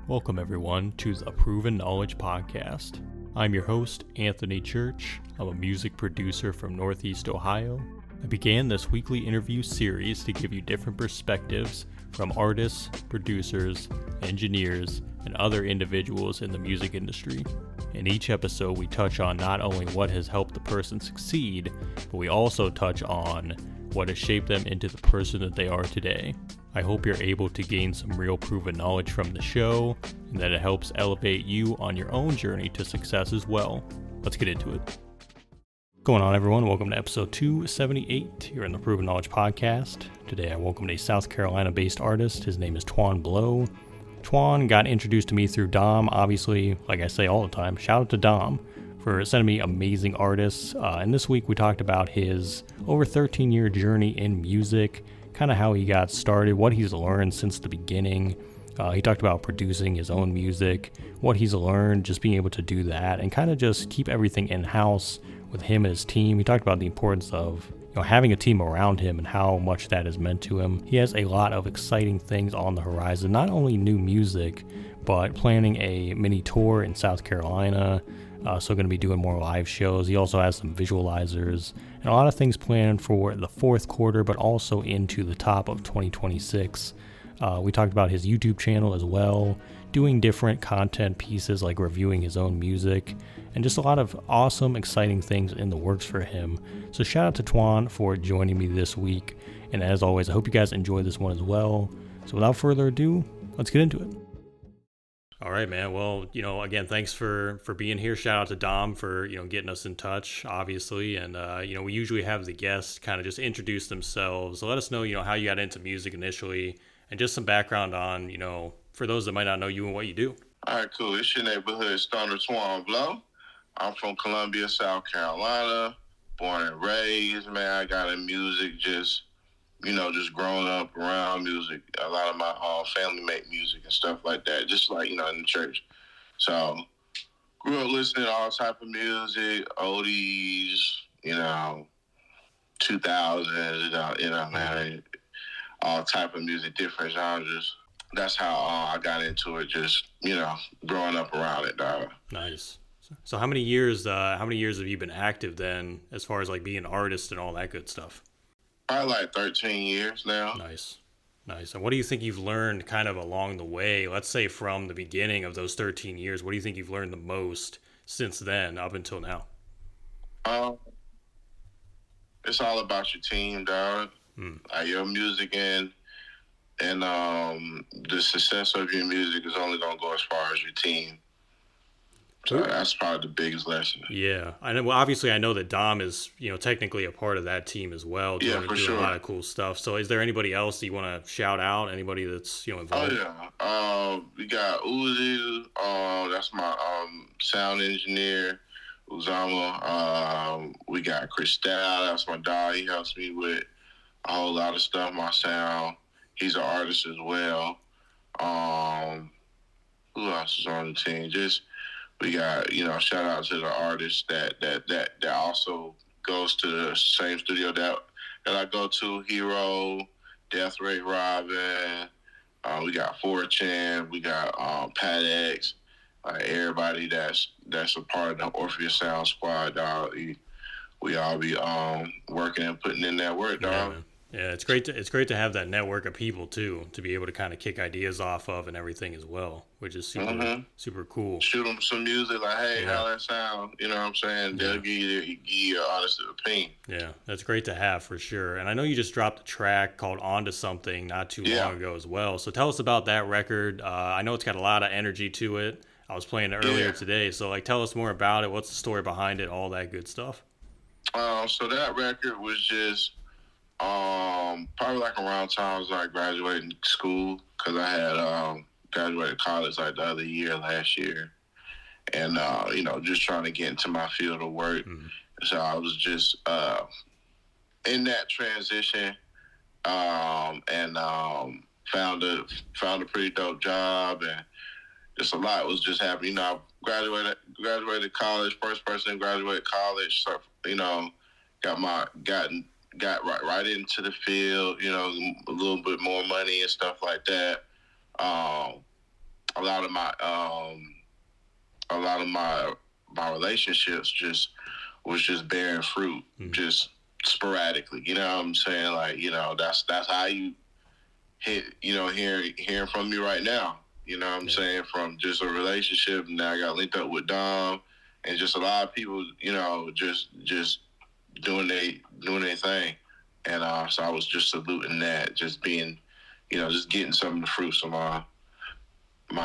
Welcome everyone to the Proven Knowledge Podcast. I'm your host, Anthony Church. I'm a music producer from Northeast Ohio. I began this weekly interview series to give you different perspectives from artists, producers, engineers, and other individuals in the music industry. In each episode, we touch on not only what has helped the person succeed, but we also touch on what has shaped them into the person that they are today. I hope you're able to gain some real proven knowledge from the show, and that it helps elevate you on your own journey to success as well. Let's get into it. What's going on, everyone? Welcome to episode 278 here in the Proven Knowledge Podcast. Today I welcomed a South Carolina-based artist. His name is Twan Blow. Twan got introduced to me through Dom. Obviously, like I say all the time, shout out to Dom for sending me amazing artists. And this week we talked about his over 13-year journey in music, kind of how he got started, what he's learned since the beginning. He talked about producing his own music, what he's learned, just being able to do that, and kind of just keep everything in-house with him and his team. He talked about the importance of having a team around him and how much that has meant to him. He has a lot of exciting things on the horizon, not only new music, but planning a mini tour in South Carolina. So going to be doing more live shows. He also has some visualizers and a lot of things planned for the fourth quarter, but also into the top of 2026. We talked about his YouTube channel as well, doing different content pieces like reviewing his own music, and just a lot of awesome, exciting things in the works for him. So shout out to Twan for joining me this week. And as always, I hope you guys enjoy this one as well. So without further ado, let's get into it. All right, man. Well, again, thanks for being here. Shout out to Dom for, getting us in touch, obviously. And, we usually have the guests kind of just introduce themselves. So let us know, how you got into music initially and just some background on, for those that might not know you and what you do. All right, cool. It's your neighborhood stoner, Twan Blow. I'm from Columbia, South Carolina, born and raised. Man, I got in music just growing up around music. A lot of my family make music and stuff like that, just like, in the church. So grew up listening to all type of music, oldies, 2000s, man, all type of music, different genres. That's how I got into it, just, growing up around it, dog. Nice. So how many years have you been active then, as far as like being an artist and all that good stuff? Probably like 13 years now. Nice. And what do you think you've learned kind of along the way? Let's say from the beginning of those 13 years, what do you think you've learned the most since then up until now? It's all about your team, dog. Your music and the success of your music is only going to go as far as your team. So that's probably the biggest lesson. Yeah. I know. Well, obviously, I know that Dom is, technically a part of that team as well. Doing sure. A lot of cool stuff. So is there anybody else you want to shout out? Anybody that's, involved? Oh, yeah. We got Uzi. That's my sound engineer, Uzama. We got Cristal. That's my dog. He helps me with a whole lot of stuff, my sound. He's an artist as well. Who else is on the team? We got, shout out to the artist that also goes to the same studio that I go to, Hero, Death Ray Robin, we got Fortune, we got Pat X, everybody that's a part of the Orpheus Sound Squad, dog. We all be working and putting in that work, dog. Yeah, it's great to have that network of people too, to be able to kind of kick ideas off of and everything as well, which is super cool. Shoot them some music like, hey, how that sound? You know what I'm saying? They'll give you your honest opinion. Yeah, that's great to have for sure. And I know you just dropped a track called Onto Something not too long ago as well. So tell us about that record. I know it's got a lot of energy to it. I was playing it earlier today. So tell us more about it. What's the story behind it? All that good stuff. So that record was just probably like around time I was like graduating school, because I had graduated college like the other year, last year, and just trying to get into my field of work. So I was just in that transition, and found a pretty dope job, and just a lot was just happening. I graduated college, first person to graduate college, so got right into the field, a little bit more money and stuff like that. I lot of my relationships was just bearing fruit, just sporadically. You know what I'm saying? Like, that's how you hit. Hearing from me right now. You know what I'm saying? From just a relationship, now I got linked up with Dom, and just a lot of people. Just doing their thing, and so I was just saluting that, just being, just getting some of the fruits of my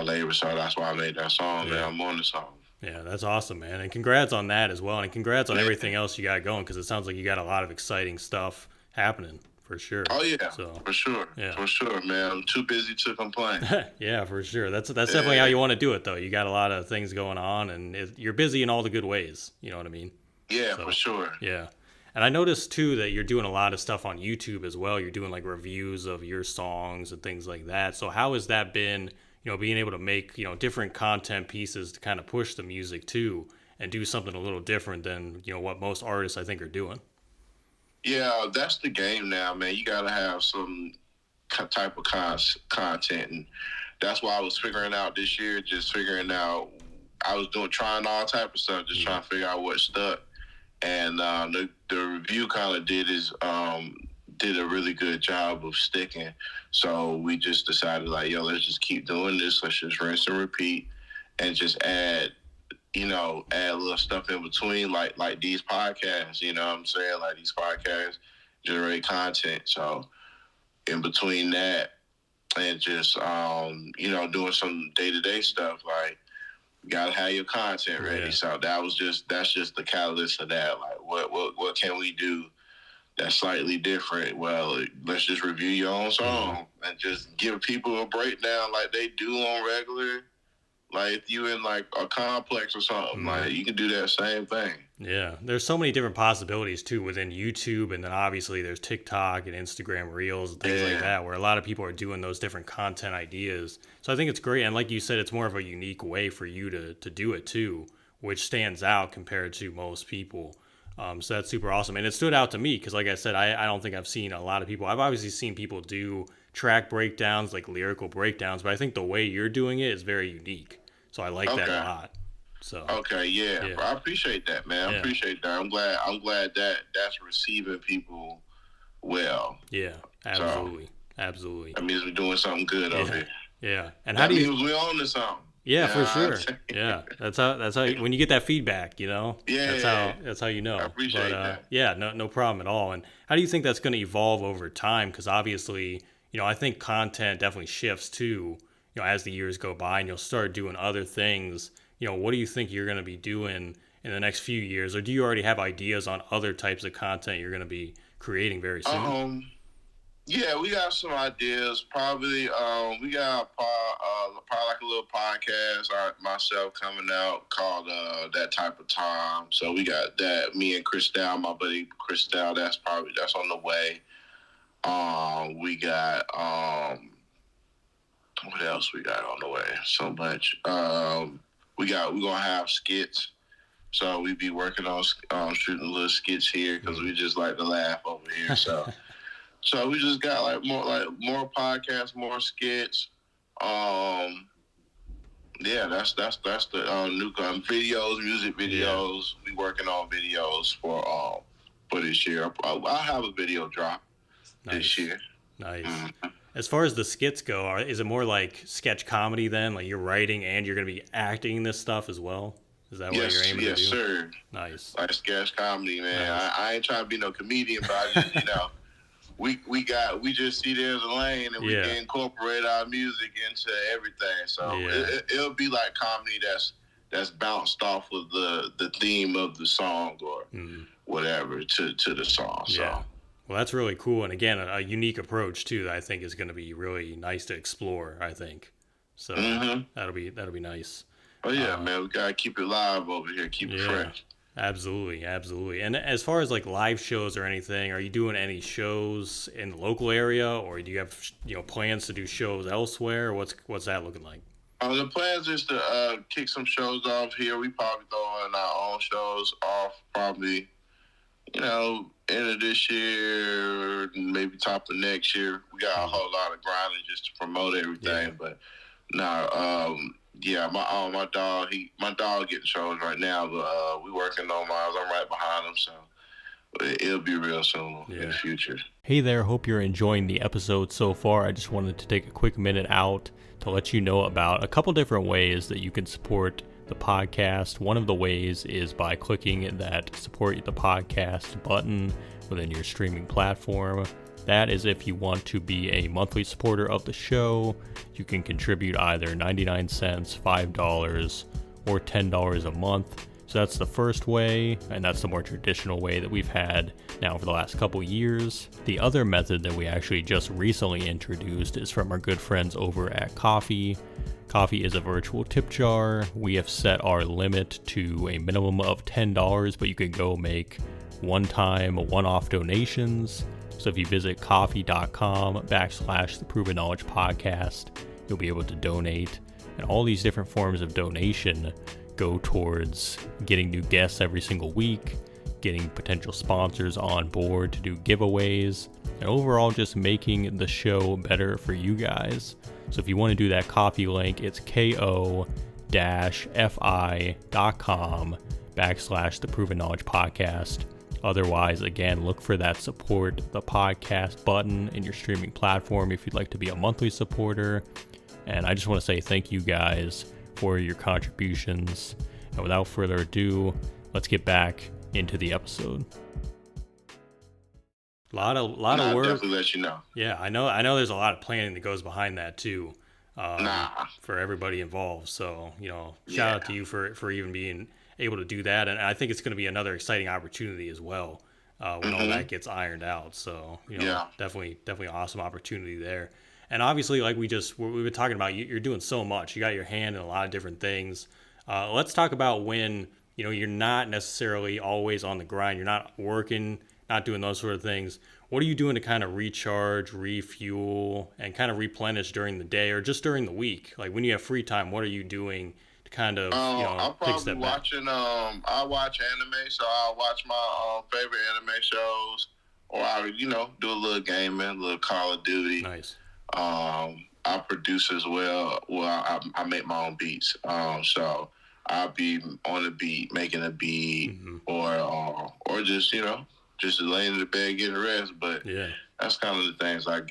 labor. So that's why I made that song, man. I'm on the song. Yeah, that's awesome, man. And congrats on that as well. And congrats on everything else you got going, because it sounds like you got a lot of exciting stuff happening, for sure. Oh, yeah, for sure. Yeah. For sure, man. I'm too busy to complain. Yeah, for sure. That's definitely how you want to do it, though. You got a lot of things going on, and you're busy in all the good ways. You know what I mean? Yeah, for sure. Yeah. And I noticed, too, that you're doing a lot of stuff on YouTube as well. You're doing, like, reviews of your songs and things like that. So how has that been, being able to make, different content pieces to kind of push the music, too, and do something a little different than, what most artists, I think, are doing? Yeah, that's the game now, man. You got to have some type of content. And that's why I was figuring out this year, I was trying all type of stuff, just trying to figure out what stuck. And the review kind of did a really good job of sticking. So we just decided, like, let's just keep doing this. Let's just rinse and repeat, and just add little stuff in between, like these podcasts. You know what I'm saying? Like, these podcasts generate content. So in between that, and just doing some day-to-day stuff, like, you gotta have your content ready. So that's just the catalyst of that. Like, what can we do that's slightly different? Well, let's just review your own song and just give people a breakdown like they do on regular. Like, if you in, like, a complex or something, like, you can do that same thing. Yeah, there's so many different possibilities, too, within YouTube, and then obviously there's TikTok and Instagram Reels and things like that, where a lot of people are doing those different content ideas. So I think it's great, and like you said, it's more of a unique way for you to do it, too, which stands out compared to most people. So that's super awesome. And it stood out to me because, like I said, I don't think I've seen a lot of people. I've obviously seen people do track breakdowns, like lyrical breakdowns, but I think the way you're doing it is very unique. So I like that a lot. So yeah. I appreciate that, man. I appreciate that. I'm glad that that's receiving people well. Yeah, absolutely. Absolutely. That means we're doing something good over here. Yeah. And how do you means we're on to something. Yeah, for sure. Yeah, that's how when you get that feedback, that's how you know. I appreciate that. Yeah, no problem at all. And how do you think that's going to evolve over time? Because obviously, I think content definitely shifts too, as the years go by, and you'll start doing other things. What do you think you're going to be doing in the next few years, or do you already have ideas on other types of content you're going to be creating very soon? Yeah, we got some ideas. Probably, we got probably like a little podcast, myself coming out called That Type of Time. So we got that. Me and Christelle, my buddy Christelle, that's on the way. We got what else we got on the way? So much. We're gonna have skits. So we be working on shooting little skits here because we just like to laugh over here. So. So we just got more podcasts, more skits. Yeah, that's the new videos, music videos. We working on videos for this year. I'll have a video drop this year. Nice. Mm-hmm. As far as the skits go, is it more like sketch comedy then? Like you're writing and you're going to be acting this stuff as well? Is that what you're aiming to do? Yes, sir. Nice. Like sketch comedy, man. Nice. I ain't trying to be no comedian, but I just, we just see there's a lane and we can incorporate our music into everything. So it'll be like comedy that's bounced off of the theme of the song or whatever to the song. So. Yeah. Well, that's really cool, and again, a unique approach too that I think is going to be really nice to explore. I think so. That'll be nice. Oh yeah, man, we gotta keep it live over here, keep it fresh. Absolutely. And as far as like live shows or anything, are you doing any shows in the local area, or do you have plans to do shows elsewhere? What's that looking like? The plans is to kick some shows off here. We probably throwing our own shows off probably, end of this year, maybe top of next year. We got a whole lot of grinding just to promote everything, but Nah, yeah, my dog getting shows right now, but we working on mine. I'm right behind him, so it'll be real soon in the future. Hey there, hope you're enjoying the episode so far. I just wanted to take a quick minute out to let you know about a couple different ways that you can support the podcast. One of the ways is by clicking that support the podcast button within your streaming platform. That is if you want to be a monthly supporter of the show. You can contribute either 99 cents, $5, or $10 a month. So that's the first way, and that's the more traditional way that we've had now for the last couple years. The other method that we actually just recently introduced is from our good friends over at Ko-fi. Ko-fi is a virtual tip jar. We have set our limit to a minimum of $10, but you can go make one-time, one-off donations. So if you visit ko-fi.com/the Proven Knowledge Podcast, you'll be able to donate. And all these different forms of donation go towards getting new guests every single week, getting potential sponsors on board to do giveaways, and overall just making the show better for you guys. So if you want to do that Ko-fi link, it's ko-fi.com/the Proven Knowledge Podcast. Otherwise, again, look for that support the podcast button in your streaming platform if you'd like to be a monthly supporter. And I just want to say thank you guys for your contributions. And without further ado, let's get back into the episode. A lot of work. I'll definitely let you know. Yeah, I know. There's a lot of planning that goes behind that too, for everybody involved. So shout out to you for even being able to do that, and I think it's going to be another exciting opportunity as well when all that gets ironed out. So definitely awesome opportunity there. And obviously, like we've been talking about, you're doing so much. You got your hand in a lot of different things. Let's talk about when you're not necessarily always on the grind. You're not working, not doing those sort of things. What are you doing to kind of recharge, refuel, and kind of replenish during the day or just during the week? Like when you have free time, what are you doing to kind of I'm take a probably step back? watching. I watch anime, so I'll watch my favorite anime shows, or I do a little gaming, a little Call of Duty. Nice. I produce as well. Well, I make my own beats. So I'll be on a beat, making a beat, or just just laying in the bed getting rest. But that's kind of the things I'm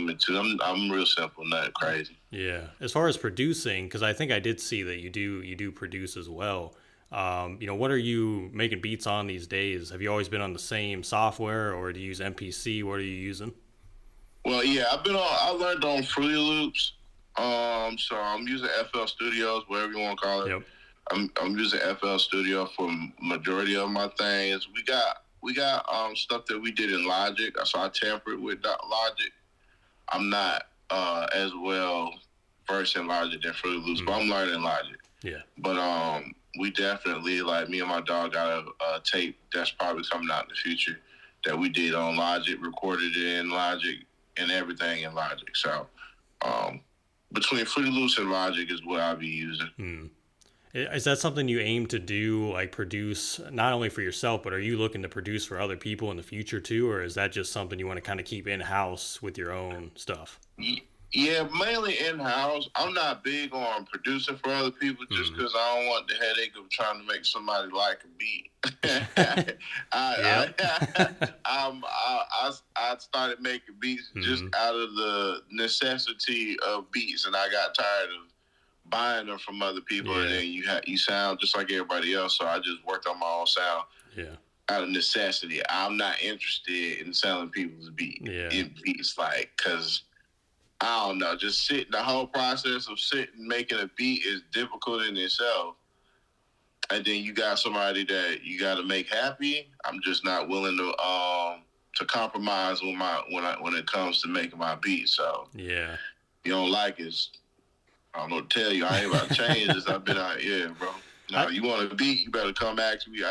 into. I'm real simple, not crazy. Yeah. As far as producing, because I think I did see that you do produce as well. What are you making beats on these days? Have you always been on the same software, or do you use MPC? What are you using? Well, yeah, I learned on Fruity Loops. So I'm using FL Studios, whatever you want to call it. Yep. I'm using FL Studio for majority of my things. We got stuff that we did in Logic, so I tampered with Logic. I'm not as well versed in Logic than Fruity Loops, but I'm learning Logic. Yeah. But we definitely, like, me and my dog got a tape that's probably coming out in the future that we did on Logic, recorded it in Logic, and everything in Logic. So between Fruity Loops and Logic is what I'll be using. Is that something you aim to do, like produce not only for yourself, but are you looking to produce for other people in the future too, or is that just something you want to kind of keep in-house with your own stuff? Yeah, mainly in-house. I'm not big on producing for other people just because I don't want the headache of trying to make somebody like a beat. I started making beats just out of the necessity of beats, and I got tired of buying them from other people, and then you sound just like everybody else. So I just worked on my own sound. Yeah. Out of necessity. I'm not interested in selling people's beats. Because I don't know, just the whole process of making a beat is difficult in itself. And then you got somebody that you got to make happy. I'm just not willing to compromise with when it comes to making my beat. So you don't like it, I don't know what to tell you. I ain't about to change this. I've been out here, bro. Now, you want a beat, you better come ask me.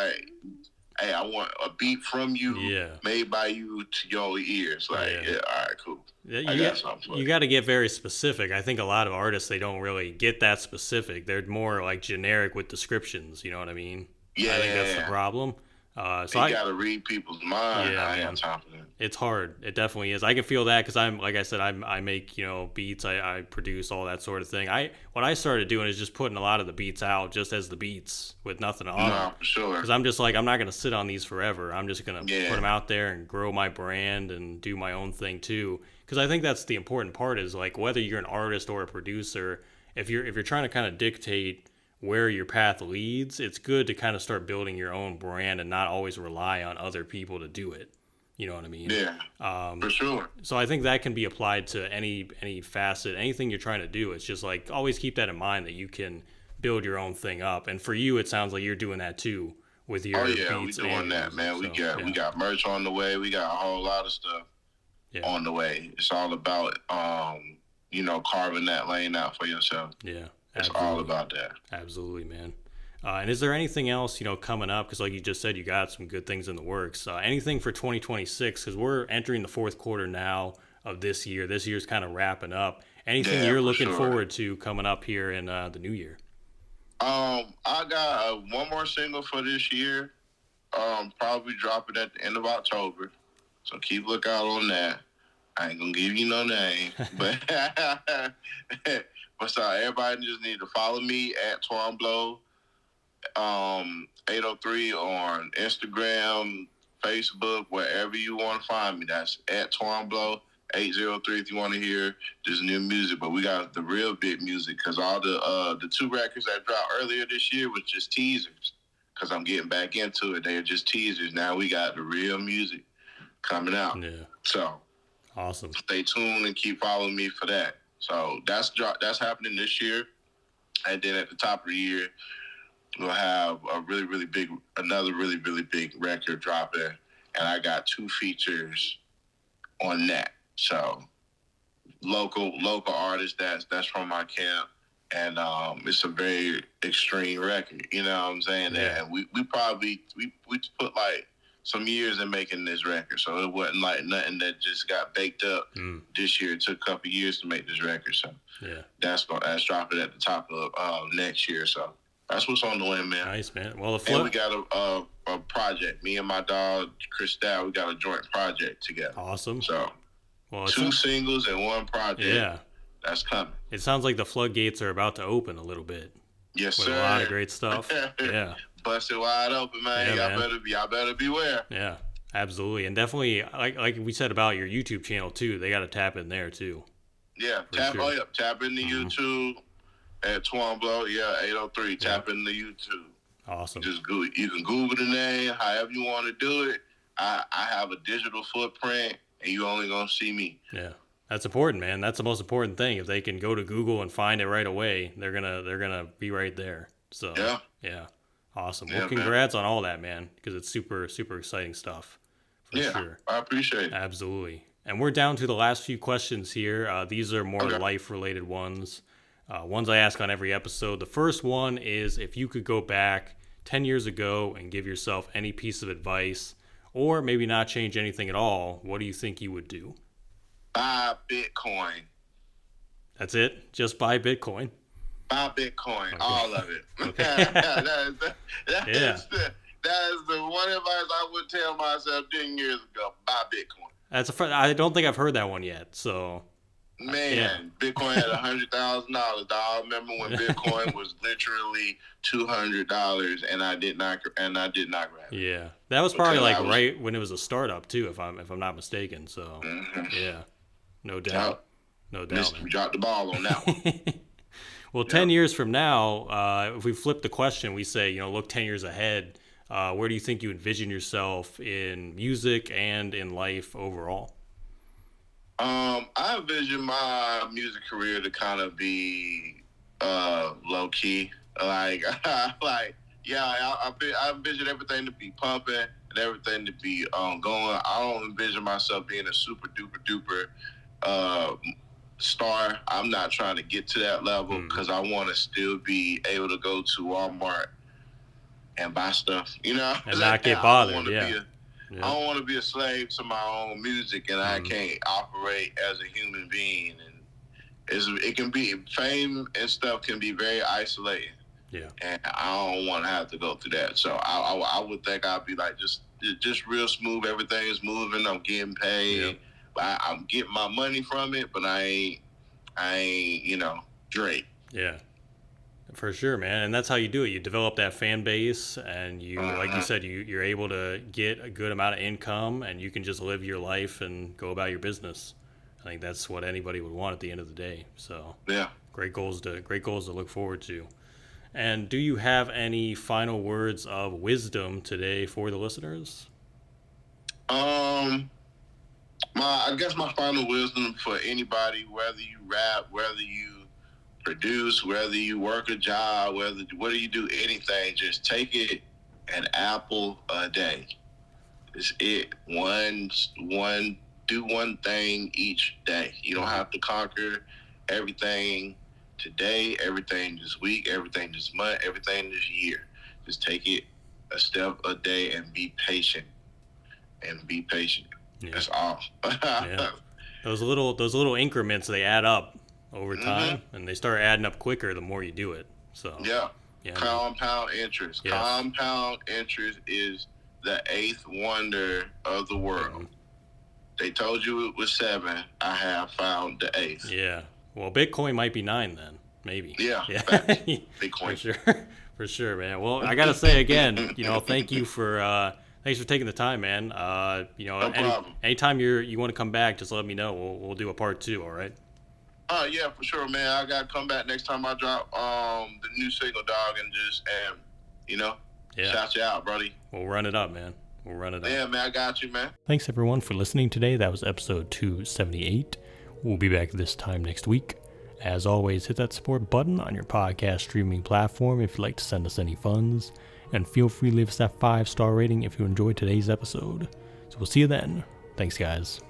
Hey, I want a beat from you, made by you to your ears. All right, cool. You got to get very specific. I think a lot of artists, they don't really get that specific. They're more like generic with descriptions. You know what I mean? Yeah. I think that's the problem. You got to read people's mind. Yeah, I man. ain't time for that. It's hard. It definitely is. I can feel that because I'm, like I said, I make, beats. I produce all that sort of thing. What I started doing is just putting a lot of the beats out just as the beats with nothing on them. No, for sure. Because I'm just like, I'm not going to sit on these forever. I'm just going to put them out there and grow my brand and do my own thing too. Because I think that's the important part is like whether you're an artist or a producer, if you're trying to kind of dictate where your path leads, it's good to kind of start building your own brand and not always rely on other people to do it. You know what I mean? Yeah, for sure. So I think that can be applied to any facet, anything you're trying to do. It's just like always keep that in mind that you can build your own thing up. And for you, it sounds like you're doing that too with your beats. We doing that, man. We got merch on the way. We got a whole lot of stuff on the way. It's all about carving that lane out for yourself. Yeah, it's all about that. Absolutely, man. And is there anything else, coming up? Because like you just said, you got some good things in the works. Anything for 2026? Because we're entering the fourth quarter now of this year. This year's kind of wrapping up. Anything you're looking forward to coming up here in the new year? I got one more single for this year. Probably drop it at the end of October. So keep lookout on that. I ain't gonna give you no name, but so everybody just need to follow me at Twan Blow. 803 on Instagram, Facebook, wherever you want to find me. That's at Twan Blow 803 if you want to hear this new music. But we got the real big music because all the two records that dropped earlier this year was just teasers. Because I'm getting back into it, they're just teasers. Now we got the real music coming out. Yeah. So awesome. Stay tuned and keep following me for that. So that's happening this year, and then at the top of the year, we'll have another really, really big record dropping, and I got 2 features on that. So local artists that's from my camp, and it's a very extreme record. You know what I'm saying? Yeah. And we put like some years in making this record, so it wasn't like nothing that just got baked up this year. It took a couple years to make this record, so that's dropping at the top of next year. So that's what's on the way, man. Nice, man. Well, and we got a project. Me and my dog Christelle, we got a joint project together. Awesome. So 2 singles and 1 project. Yeah, that's coming. It sounds like the floodgates are about to open a little bit. Yes, with sir. A lot of great stuff. Yeah. Busted wide open, man. Yeah, y'all better beware. Yeah, absolutely. And definitely, like we said about your YouTube channel, too, they got to tap in there, too. Yeah, tap into YouTube at Twan Blow. Yeah, 803. Tap into YouTube. Awesome. Just Google. You can Google the name, however you want to do it. I have a digital footprint, and you only going to see me. Yeah. That's important, man. That's the most important thing. If they can go to Google and find it right away, they're gonna be right there. So yeah. Awesome. Well, congrats on all that, man, because it's super, super exciting stuff. For sure. I appreciate it. Absolutely. And we're down to the last few questions here. These are more life-related ones. Ones I ask on every episode. The first one is if you could go back 10 years ago and give yourself any piece of advice, or maybe not change anything at all, what do you think you would do? Buy Bitcoin. That's it? Just buy Bitcoin? Buy Bitcoin, all of it. Okay. that is the one advice I would tell myself 10 years ago. Buy Bitcoin. I don't think I've heard that one yet. So, man, Bitcoin had $100,000. I remember when Bitcoin was literally $200, and I did not grab it. Yeah, that was probably right when it was a startup too, if I'm not mistaken. So, yeah, no doubt, no doubt. We dropped the ball on that one. Well, 10 years from now, if we flip the question, we say, look 10 years ahead, where do you think you envision yourself in music and in life overall? I envision my music career to kind of be low key. I envision everything to be pumping and everything to be going. I don't envision myself being a super duper duper star. I'm not trying to get to that level because I want to still be able to go to Walmart and buy stuff, and not get bothered. I don't want to be a slave to my own music, and I can't operate as a human being. And it can be fame and stuff can be very isolating. Yeah. And I don't want to have to go through that. So I would think I'd be like just real smooth. Everything is moving. I'm getting paid. Yep. I'm getting my money from it, but I ain't Drake. Yeah. For sure, man. And that's how you do it. You develop that fan base, and you, like you said, you're able to get a good amount of income, and you can just live your life and go about your business. I think that's what anybody would want at the end of the day. So yeah, great goals to look forward to. And do you have any final words of wisdom today for the listeners? I guess my final wisdom for anybody, whether you rap, whether you produce, whether you work a job, whether you do anything, just take it an apple a day. It's it. Do one thing each day. You don't have to conquer everything today, everything this week, everything this month, everything this year. Just take it a step a day and be patient. Yeah. That's all. Yeah. Those little increments, they add up over time, and they start adding up quicker the more you do it. So yeah. Compound interest. Yes. Compound interest is the eighth wonder of the world. Mm-hmm. They told you it was 7. I have found the 8th. Yeah. Well, Bitcoin might be 9 then, maybe. Yeah. Bitcoin. For sure, man. Well, I gotta say again, thank you for thanks for taking the time, man. No problem. Anytime you want to come back, just let me know. We'll do a part 2. All right. Yeah, for sure, man. I gotta come back next time I drop the new single, dog, and just shout you out, buddy. We'll run it up, man. Yeah, man, I got you, man. Thanks, everyone, for listening today. That was episode 278. We'll be back this time next week. As always, hit that support button on your podcast streaming platform if you'd like to send us any funds. And feel free to leave us that 5-star rating if you enjoyed today's episode. So we'll see you then. Thanks, guys.